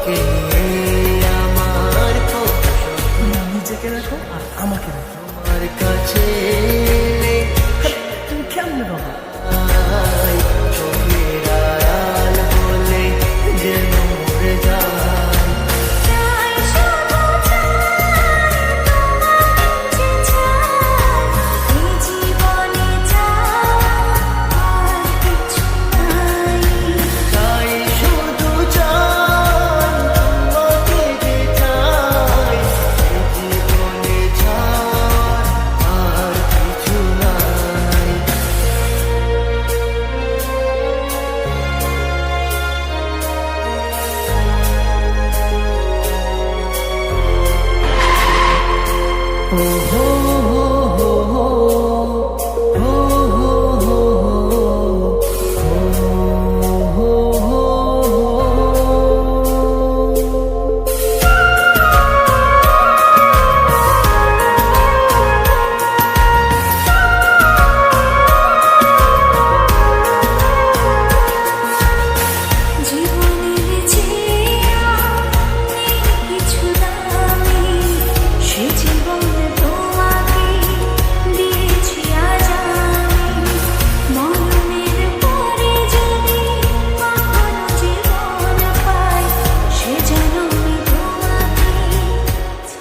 তোমাকে নিয়ে আমার নিজেকে রাখো আর আমাকে রাখো। তোমার কাছে তুমি কেমন বাবা? চোখের আড়াল বলে যেন মরে যায়। চাই শুধু চাই তোমাকে যে চাই, জীবনে চাই আর কিছু নাই। ও হো হো হো হো হো হো হো।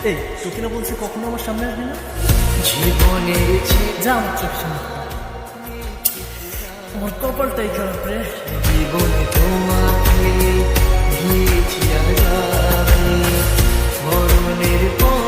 এই তোকে না বলছি কখনো আমার সামনে আসবি না। জীবনের যা আমার চোখ সামনে। আমার কপালটাই খারাপ রে। জীবনে তোমাকে দিয়েছি আজ আমি, মরণের পর